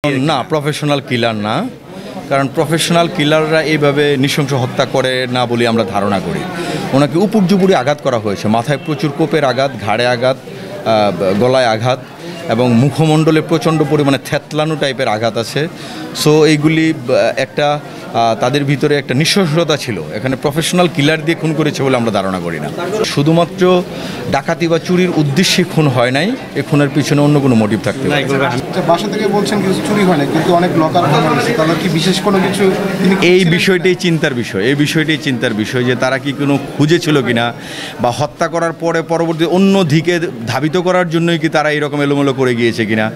না, প্রফেশনাল কিলার না। কারণ প্রফেশনাল কিলাররা এইভাবে নৃশংস হত্যা করে না বলে আমরা ধারণা করি। ওনাকে উপর্যুপুরি আঘাত করা হয়েছে, মাথায় প্রচুর কোপের আঘাত, ঘাড়ে আঘাত, গলায় আঘাত এবং মুখমণ্ডলে প্রচণ্ড পরিমাণে থ্যাতলানো টাইপের আঘাত আছে। সো এইগুলি একটা তাদের ভিতরে একটা নৃশংসতা ছিল। এখানে প্রফেশনাল কিলার দিয়ে খুন করেছে বলে আমরা ধারণা করি না। শুধুমাত্র ডাকাতি বা চুরির উদ্দেশ্যে খুন হয় নাই, এই খুনের পিছনে অন্য কোনো মোটিভ থাকতে পারে। বাসা থেকে বলছেন কিছু চুরি হয় না, কিন্তু অনেক লকার হয়েছে, তাহলে কি বিশেষ কোনো কিছু? এই বিষয়টাই চিন্তার বিষয় যে তারা কি কোনো খুঁজেছিল কিনা, বা হত্যা করার পরে পরবর্তী অন্য দিকে ধাবিত করার জন্যই কি তারা এরকম এলোমেলো করে গিয়েছে কিনা।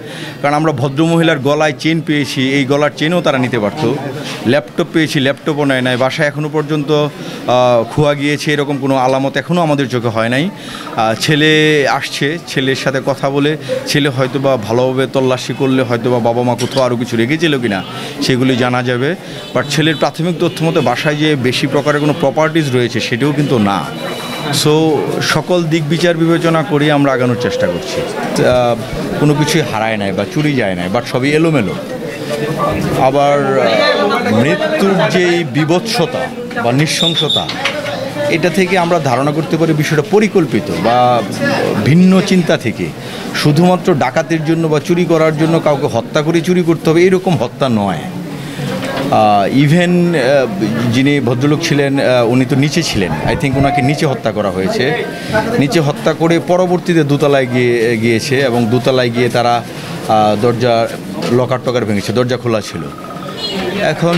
কারণ আমরা ভদ্রমহিলার গলায় চেন পেয়েছি, এই গলার চেনও তারা নিতে পারতো। ল্যাপটপ পেয়েছি, ল্যাপটপও নেয় নাই। বাসায় এখনও পর্যন্ত খোয়া গিয়েছে এরকম কোনো আলামত এখনও আমাদের চোখে হয় নাই। ছেলে আসছে, ছেলের সাথে কথা বলে ছেলে হয়তো বা ভালোভাবে তল্লাশি করলে হয়তো বা বাবা মা কোথাও আরও কিছু রেখেছিল কিনা সেগুলি জানা যাবে। বাট ছেলের প্রাথমিক তথ্য মতো বাসায় যে বেশি প্রকারের কোনো প্রপার্টিজ রয়েছে সেটাও কিন্তু না। সো সকল দিক বিচার বিবেচনা করে আমরা আগানোর চেষ্টা করছি। কোনো কিছুই হারায় নাই বা চুরি যায় নাই, বাট সবই এলোমেলো। আবার মৃত্যুর যেই বীভৎসতা বা নৃশংসতা, এটা থেকে আমরা ধারণা করতে পারি বিষয়টা পরিকল্পিত বা ভিন্ন চিন্তা থেকে। শুধুমাত্র ডাকাতির জন্য বা চুরি করার জন্য কাউকে হত্যা করে চুরি করতে হবে এরকম হত্যা নয়। ইভেন যিনি ভদ্রলোক ছিলেন উনি তো নিচে ছিলেন, আই থিঙ্ক ওনাকে নিচে হত্যা করা হয়েছে। নিচে হত্যা করে পরবর্তীতে দোতলায় গিয়েছে এবং দোতলায় গিয়ে তারা দরজা লকার টকার ভেঙেছে, দরজা খোলা ছিল। এখন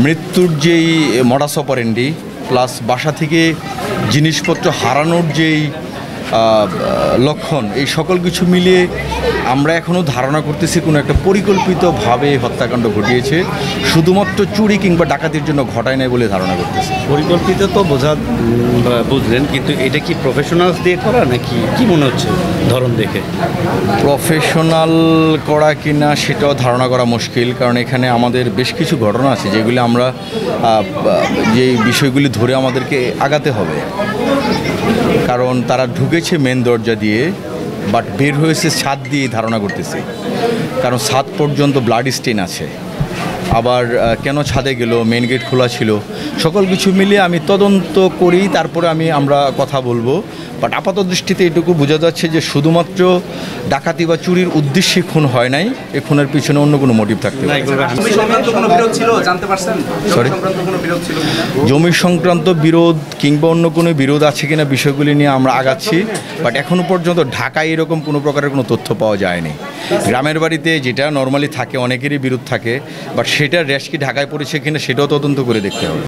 মৃত্যুর যেই মডাস অপারেন্ডি প্লাস বাসা থেকে জিনিসপত্র হারানোর যেই লক্ষণ, এই সকল কিছু মিলিয়ে আমরা এখনও ধারণা করতেছি কোনো একটা পরিকল্পিতভাবে হত্যাকাণ্ড ঘটিয়েছে, শুধুমাত্র চুরি কিংবা ডাকাতির জন্য ঘটায় নাই বলে ধারণা করতেছি। পরিকল্পিত তো বুঝলেন, কিন্তু এটা কি প্রফেশনালস দিয়ে করা নাকি কি মনে হচ্ছে ধরন দেখে? প্রফেশনাল করা কিনা সেটাও ধারণা করা মুশকিল, কারণ এখানে আমাদের বেশ কিছু ঘটনা আছে যেগুলি আমরা যে বিষয়গুলি ধরে আমাদেরকে আগাতে হবে। কারণ তারা ঢুকেছে মেন দরজা দিয়ে, বাট বের হয়েছে ছাদ দিয়ে ধারণা করতেছে, কারণ ছাদ পর্যন্ত ব্লাড স্টেন আছে। আবার কেন ছাদে গেল, মেন গেট খোলা ছিল। সকল কিছু মিলিয়ে আমি তদন্ত করি, তারপরে আমরা কথা বলবো। বাট আপাত দৃষ্টিতে এটুকু বোঝা যাচ্ছে যে শুধুমাত্র ডাকাতি বা চুরির উদ্দেশ্যে খুন হয় নাই, এই খুনের পিছনে অন্য কোনো মোটিভ থাকতে পারে। সরি, জমি সংক্রান্ত বিরোধ কিংবা অন্য কোনো বিরোধ আছে কিনা বিষয়গুলি নিয়ে আমরা আগাচ্ছি। বাট এখনও পর্যন্ত ঢাকায় এরকম কোনো প্রকারের কোনো তথ্য পাওয়া যায়নি। গ্রামের বাড়িতে যেটা নর্মালি থাকে, অনেকেরই বিরোধ থাকে, বাট সেটার র্যাশ কি ঢাকায় পড়েছে কিনা সেটাও তদন্ত করে দেখতে হবে।